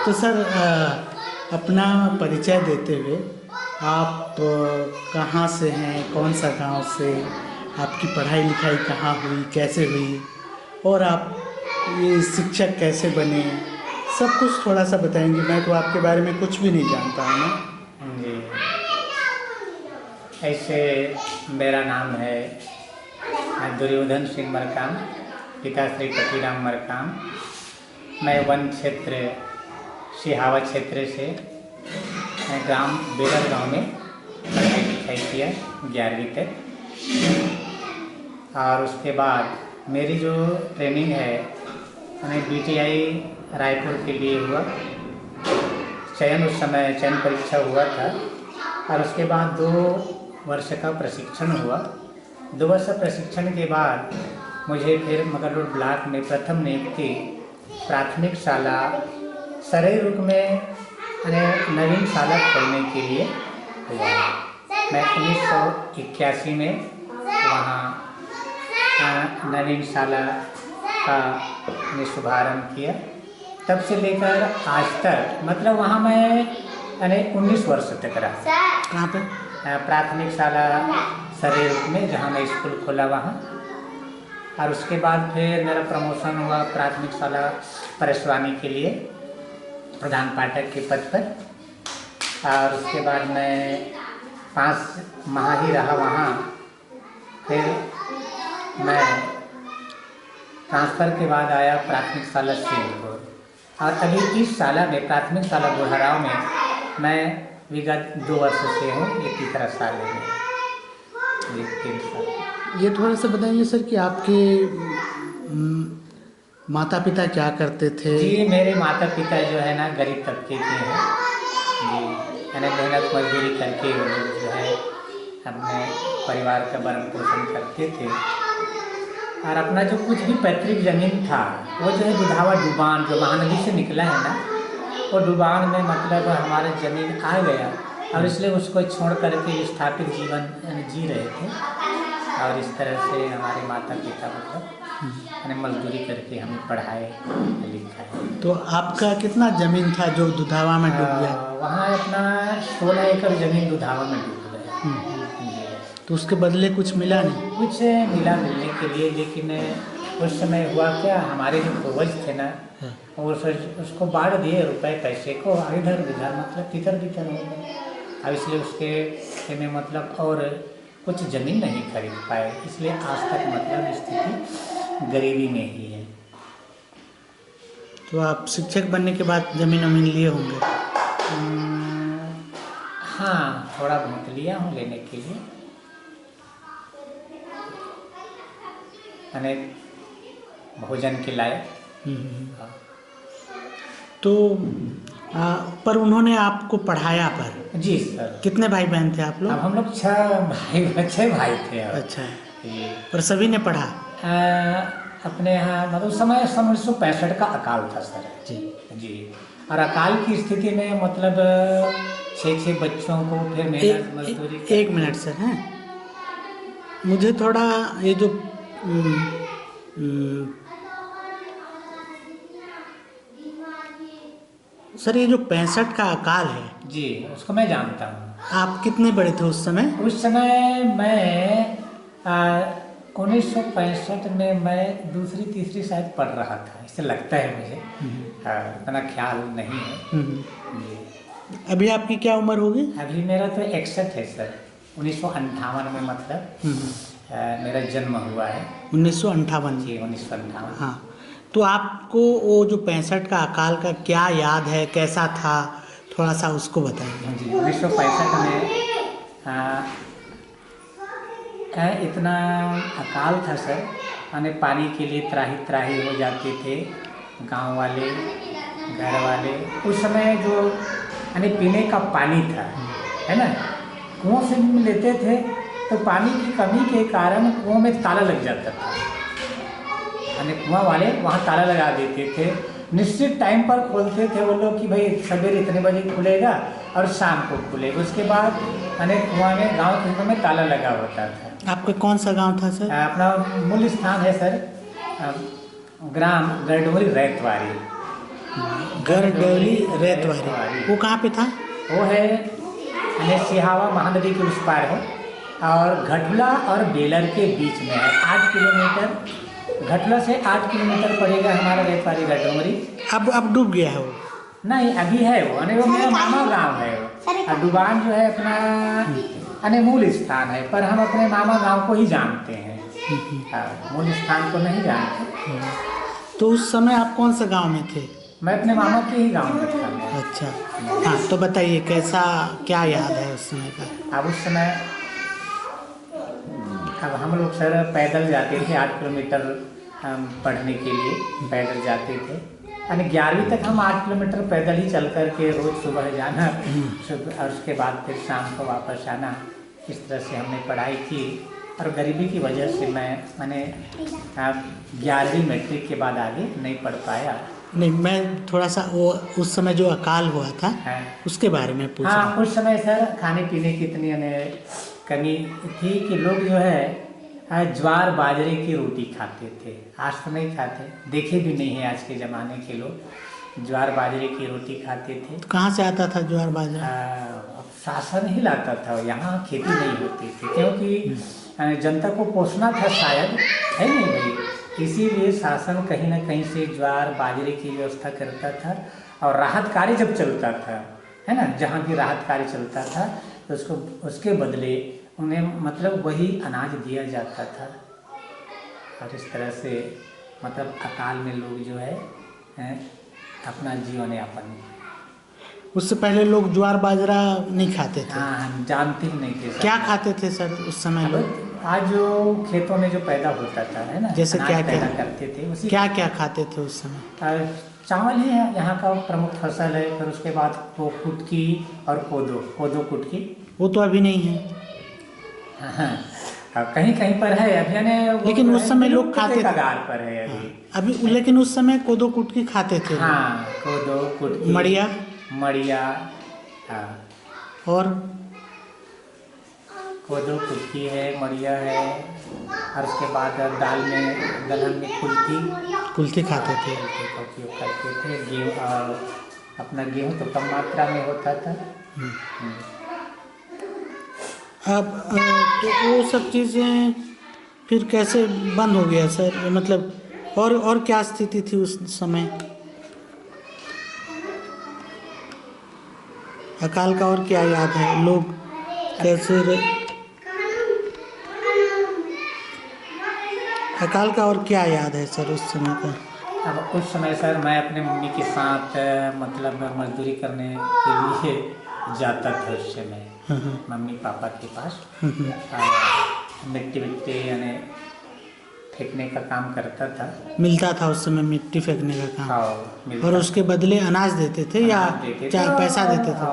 तो सर अपना परिचय देते हुए आप कहाँ से हैं, कौन सा गांव से, आपकी पढ़ाई लिखाई कहाँ हुई, कैसे हुई और आप ये शिक्षक कैसे बने, सब कुछ थोड़ा सा बताएंगे। मैं तो आपके बारे में कुछ भी नहीं जानता हूँ ना। जी, ऐसे मेरा नाम है दुर्योधन सिंह मरकाम, पिता श्री पतिराम मरकाम। मैं वन क्षेत्र सिहावा क्षेत्र से ग्राम बेलर गांव में पढ़ाई लिखाई किया 11वीं तक, और उसके बाद मेरी जो ट्रेनिंग है मैंने BTI रायपुर के लिए हुआ। उस समय चयन परीक्षा हुआ था और उसके बाद 2 वर्ष का प्रशिक्षण हुआ। 2 वर्ष प्रशिक्षण के बाद मुझे फिर मगर रोड ब्लॉक में प्रथम नियुक्ति प्राथमिक शाला सरेरुक में नवीन शाला खोलने के लिए हुआ। मैं 1981 में वहाँ नवीन शाला का शुभारंभ किया। तब से लेकर आज तक मतलब वहाँ मैं 19 वर्ष तक रहा। कहाँ पे? प्राथमिक शाला सरेरुक में, जहाँ मैं स्कूल खोला वहाँ। और उसके बाद फिर मेरा प्रमोशन हुआ प्राथमिक शाला परसवानी के लिए प्रधान पाठक के पद पर, और उसके बाद मैं 5 माह ही रहा वहाँ। फिर मैं ट्रांसफ़र के बाद आया प्राथमिक शाला सिंहपुर, और अभी इस शाला में प्राथमिक शाला बुढ़ाराव में मैं विगत 2 वर्ष से हूँ। ये तीसरा साल है मेरा, 3 साल। ये थोड़ा सा बताएंगे सर कि आपके माता पिता क्या करते थे? जी, मेरे माता पिता जो है ना गरीब तबके के हैं जी। मैंने मेहनत मजदूरी करके वो लोग जो है अपने परिवार का भरण पोषण करते थे, और अपना जो कुछ भी पैतृक जमीन था वो जो है दुधावा डुबान जो महानदी से निकला है ना, वो डुबान में मतलब हमारा ज़मीन आ गया, और इसलिए उसको छोड़ करके स्थापित जीवन जी रहे थे। और इस तरह से हमारे माता पिता मतलब मजदूरी करके हमें पढ़ाए लिखाए। तो आपका कितना ज़मीन था जो दुधावा में डूब गया? वहाँ अपना 16 एकड़ ज़मीन दुधावा में डूब गया। तो उसके बदले कुछ मिला नहीं? कुछ मिला मिलने के लिए, लेकिन उस समय हुआ क्या, हमारे जो पूर्वज थे ना वो उसको बांट दिए रुपए पैसे को, इधर उधर मतलब तितर बितर हो गए। अब इसलिए उसके में मतलब और कुछ ज़मीन नहीं खरीद पाए, इसलिए आज तक मतलब स्थिति गरीबी में ही है। तो आप शिक्षक बनने के बाद ज़मीन वमीन लिए होंगे? हाँ, थोड़ा बहुत लिया हूँ लेने के लिए। मैंने भोजन के लायक। हाँ। तो पर उन्होंने आपको पढ़ाया पर? जी सर। कितने भाई बहन थे आप लोग? अब हम लोग 6 भाई थे। अच्छा, पर सभी ने पढ़ा? अपने यहाँ मतलब उस समय 1965 का अकाल था सर जी जी। और अकाल की स्थिति में मतलब 6 बच्चों को फिर मेहनत मजदूरी। एक मिनट सर, हैं मुझे थोड़ा ये जो सर ये जो 65 का अकाल है जी, उसको मैं जानता हूँ। आप कितने बड़े थे उस समय? उस समय मैं 1965 में मैं 2री 3री शायद पढ़ रहा था, ऐसे लगता है मुझे। इतना ख्याल नहीं है जी। अभी आपकी क्या उम्र होगी? अभी मेरा तो 61 है सर। 1958 में मतलब मेरा जन्म हुआ है। 1958 जी, 1958। हाँ, तो आपको वो जो 65 का अकाल का क्या याद है, कैसा था, थोड़ा सा उसको बताइए। जी, 1965 में इतना अकाल था सर, यानी पानी के लिए त्राही त्राही हो जाते थे गांव वाले घर वाले। उस समय जो यानी पीने का पानी था है ना, कुओं से भी लेते थे, तो पानी की कमी के कारण कुओं में ताला लग जाता था। यानी कुआं वाले वहाँ ताला लगा देते थे, निश्चित टाइम पर खोलते थे वो लोग कि भाई सवेरे इतने बजे खुलेगा और शाम को खुलेगा। उसके बाद यानी कुआं में गाँव के में ताला लगा होता था। आपका कौन सा गांव था सर? अपना मूल स्थान है सर ग्राम गरडोरी रैतवारी। गरडोली रेतवारी, वो कहाँ पे था? वो है यानी सिहावा महानदी के उस पार है और घटला और बेलर के बीच में है। 8 किलोमीटर, घटला से 8 किलोमीटर पड़ेगा हमारा रेतवारी गडोमरी। अब डूब गया है वो? नहीं, अभी है वो, यानी वो मेरा मामा गांव है वो। और डुबान जो है अपना यानी मूल स्थान है, पर हम अपने मामा गांव को ही जानते हैं, मूल स्थान को नहीं जानते। तो उस समय आप कौन सा गांव में थे? मैं अपने मामा के ही गांव में था। अच्छा, हाँ, तो बताइए कैसा, क्या याद है उस समय का? अब उस समय अब हम लोग सर पैदल जाते थे 8 किलोमीटर हम पढ़ने के लिए पैदल जाते थे, यानी 11वीं तक हम 8 किलोमीटर पैदल ही चल कर के रोज़ सुबह जाना, और उसके बाद फिर शाम को वापस आना। इस तरह से हमने पढ़ाई की और गरीबी की वजह से मैंने 11वीं मैट्रिक के बाद आगे नहीं पढ़ पाया। नहीं, मैं थोड़ा सा वो उस समय जो अकाल हुआ था उसके बारे में पूछ रहा हूँ। हाँ, उस समय सर खाने पीने की इतनी कमी थी कि लोग जो है ज्वार बाजरे की रोटी खाते थे। आज तो नहीं खाते, देखे भी नहीं है आज के ज़माने के लोग ज्वार बाजरे की रोटी खाते थे। तो कहाँ से आता था ज्वार बाजरा? शासन ही लाता था, यहाँ खेती नहीं होती थी, क्योंकि जनता को पोषना था शायद, है नहीं भाई, इसीलिए शासन कहीं ना कहीं से ज्वार बाजरे की व्यवस्था करता था। और राहत कार्य जब चलता था, है ना, जहाँ भी राहत कार्य चलता था तो उसके बदले उन्हें मतलब वही अनाज दिया जाता था। और इस तरह से मतलब अकाल में लोग जो है अपना जीवन यापन। उससे पहले लोग ज्वार बाजरा नहीं खाते थे? हाँ, हम जानते ही नहीं थे। क्या खाते थे सर उस समय लोग? आज जो खेतों में जो पैदा होता था, है ना, जैसे क्या पैदा करते थे, उसी क्या क्या खाते थे उस समय? चावल ही है यहाँ का प्रमुख फसल है। फिर उसके बाद कुटकी और कोदो कुटकी, वो तो अभी नहीं है। हाँ, कहीं कहीं पर है अभी, यानी लेकिन उस समय लोग खाते थे, कगार पर है अभी। लेकिन उस समय कोदो कुटकी खाते थे। हाँ, कोदो कुटकी, मड़िया, हाँ, और कोदो कुटकी है, मड़िया है, और उसके बाद दाल में दलहन में कुल्थी खाते थे, का उपयोग करते थे। गेहूँ और अपना गेहूँ तो कम मात्रा में होता था। अब तो वो सब चीज़ें फिर कैसे बंद हो गया सर? मतलब और क्या स्थिति थी उस समय? अकाल का और क्या याद है? लोग कैसे अकाल का और क्या याद है सर उस समय का? अब उस समय सर मैं अपने मम्मी के साथ मतलब मजदूरी करने के लिए जाता था उस समय, मम्मी पापा के पास। मिट्टी यानी फेंकने का काम करता था। मिलता था उस समय मिट्टी फेंकने का काम? और उसके बदले अनाज देते थे या पैसा देते थे?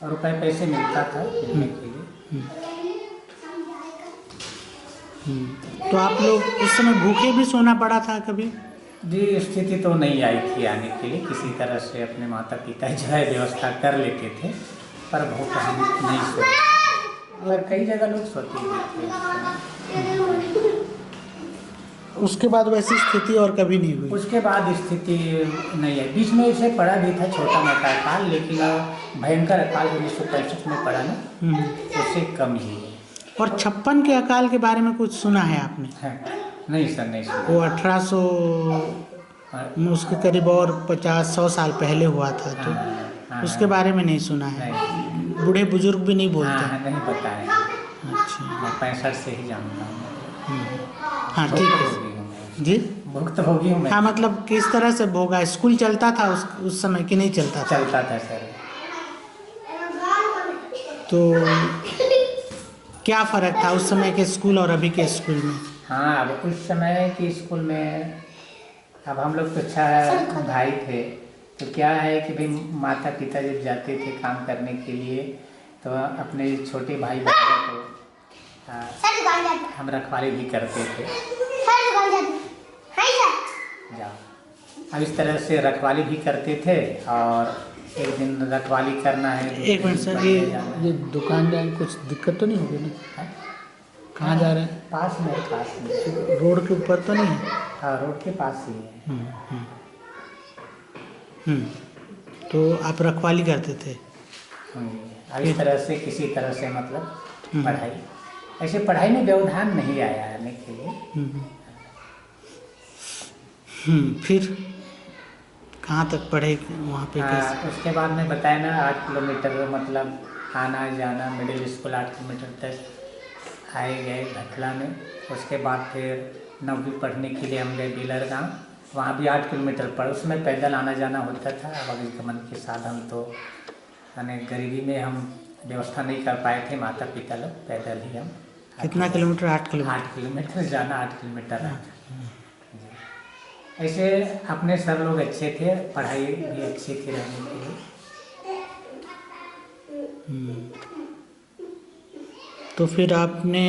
रुपए पैसे मिलता था मिलने के लिए। तो आप लोग उस समय भूखे भी सोना पड़ा था कभी? जी, स्थिति तो नहीं आई थी आने के लिए, किसी तरह से अपने माता पिता जो है व्यवस्था कर लेते थे, पर भूख हम नहीं सोते, और कई जगह लोग सोते ही थे। उसके बाद वैसी स्थिति और कभी नहीं हुई? उसके बाद स्थिति नहीं है। बीच में इसे पड़ा भी था छोटा मोटा अकाल, लेकिन भयंकर अकाल 1965 में पड़ा ना, उससे कम ही है। और 56 के अकाल के बारे में कुछ सुना है आपने? नहीं सर, नहीं सुना। वो 1800 उसके करीब और 50-100 साल पहले हुआ था, तो उसके बारे में नहीं सुना है? बूढ़े बुजुर्ग भी नहीं बोलते? नहीं पता है। अच्छा, मैं 65 से ही जानता हूँ। हाँ, ठीक है जी। भुक्त भोगी हूँ मैं। हाँ, मतलब किस तरह से भोगा? स्कूल चलता था उस समय कि नहीं चलता था? चलता था सर। तो क्या फ़र्क था उस समय के स्कूल और अभी के स्कूल में? हाँ, अब उस समय के स्कूल में, अब हम लोग तो 6 भाई थे, तो क्या है कि भाई माता पिता जब जाते थे काम करने के लिए तो अपने छोटे भाई बहनों को हम रखवाली भी करते थे। जाओ, अब इस तरह से रखवाली भी करते थे, और एक दिन रखवाली करना है। एक मिनट सर, ये दुकान जाए कुछ दिक्कत तो नहीं होगी ना? कहाँ जा रहे हैं? पास में। रोड के ऊपर तो नहीं है? हाँ, रोड के पास ही है। तो आप रखवाली करते थे? और इस तरह से किसी तरह से मतलब पढ़ाई, ऐसे पढ़ाई में व्यवधान नहीं आया आने के लिए। फिर कहाँ तक पढ़े वहाँ पे कैसे? उसके बाद में बताया ना 8 किलोमीटर मतलब आना जाना, मिडिल स्कूल 8 किलोमीटर तक आए गए घटला में। उसके बाद फिर 9वीं पढ़ने के लिए हम गए बिलर गाँव, वहाँ भी 8 किलोमीटर पड़, उसमें पैदल आना जाना होता था। आवागमन के साधन तो यानी गरीबी में हम व्यवस्था नहीं कर पाए थे, माता पिता लोग, पैदल ही हम। कितना किलोमीटर? 8 किलोमीटर। 8 किलोमीटर जाना, 8 किलोमीटर आना। ऐसे अपने सर लोग अच्छे थे, पढ़ाई भी अच्छी थी रहने के लिए। तो फिर आपने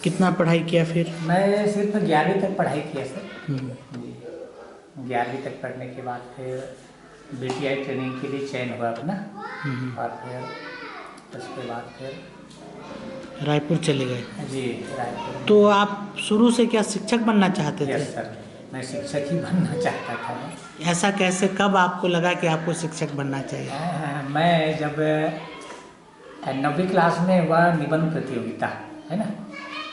कितना पढ़ाई किया फिर? मैं सिर्फ 11वीं तक पढ़ाई किया सर जी। 11वीं तक पढ़ने के बाद फिर बीटीआई ट्रेनिंग के लिए चयन हुआ अपना, और फिर उसके बाद फिर रायपुर चले गए जी रायपुर। तो आप शुरू से क्या शिक्षक बनना चाहते थे? यस सर, मैं शिक्षक ही बनना चाहता था। ऐसा कैसे, कब आपको लगा कि आपको शिक्षक बनना चाहिए? मैं जब 9वीं क्लास में हुआ निबंध प्रतियोगिता है ना,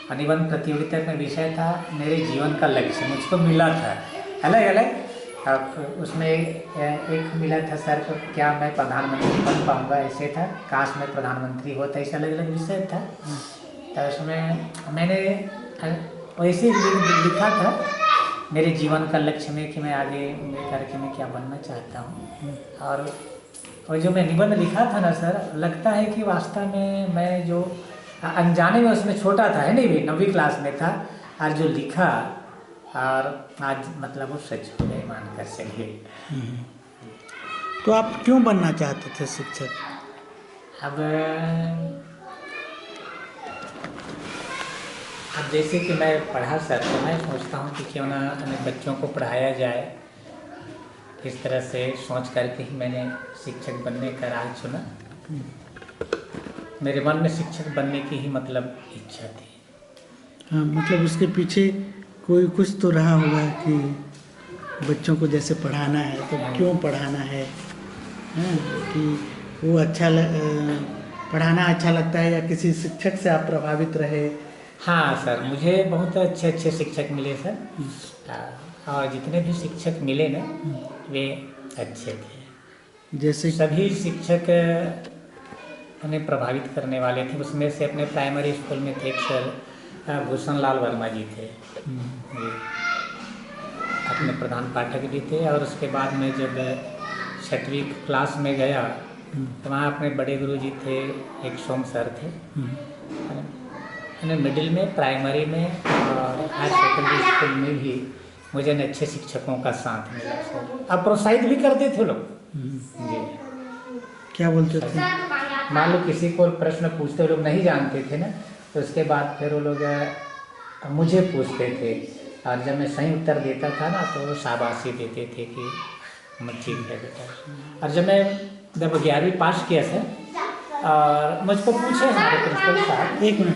और निबंध प्रतियोगिता में विषय था मेरे जीवन का लक्ष्य, मुझको मिला था अलग अलग। अब उसमें एक मिला था सर को, क्या मैं प्रधानमंत्री बन पाऊँगा, ऐसे था, काश मैं प्रधानमंत्री होता, ऐसे अलग अलग विषय था। तो उसमें मैंने वैसे ही लिखा था मेरे जीवन का लक्ष्य में कि मैं आगे करके मैं क्या बनना चाहता हूँ। और जो मैं निबंध लिखा था ना सर, लगता है कि वास्तव में मैं जो अनजाने में उसमें छोटा था, है नहीं भी 9वीं क्लास में था, और जो लिखा और आज मतलब वो सच हो गए, मान कर चलिए। तो आप क्यों बनना चाहते थे शिक्षक? अब जैसे कि मैं पढ़ा सर, तो मैं सोचता हूँ कि क्यों ना हमें बच्चों को पढ़ाया जाए। इस तरह से सोच करके ही मैंने शिक्षक बनने का राह चुना। मेरे मन में शिक्षक बनने की ही मतलब इच्छा थी। हाँ, मतलब उसके पीछे कोई कुछ तो रहा होगा कि बच्चों को जैसे पढ़ाना है तो क्यों पढ़ाना है, कि वो पढ़ाना अच्छा लगता है, या किसी शिक्षक से आप प्रभावित रहे? हाँ सर, मुझे बहुत अच्छे अच्छे शिक्षक मिले सर, और जितने भी शिक्षक मिले ना वे अच्छे थे। जैसे सभी शिक्षक उन्हें प्रभावित करने वाले थे। उसमें से अपने प्राइमरी स्कूल में थे एक सर भूषण लाल वर्मा जी थे, अपने प्रधान पाठक भी थे। और उसके बाद में जब 6वीं क्लास में गया तो वहाँ अपने बड़े गुरु जी थे, एक सोम सर थे। मिडिल में, प्राइमरी में और हायर सेकेंडरी स्कूल में भी मुझे अच्छे शिक्षकों का साथ मिला सर। अब प्रोत्साहित भी करते थे लोग जी। क्या बोलते थे? मान लो किसी को प्रश्न पूछते, लोग नहीं जानते थे ना, तो उसके बाद फिर वो लोग मुझे पूछते थे, और जब मैं सही उत्तर देता था ना तो वो शाबाशी देते थे कि ठीक है बेटा। और जब 11वीं पास किया सर, और मुझको पूछे हमारे प्रिंसिपल साहब, एक मिनट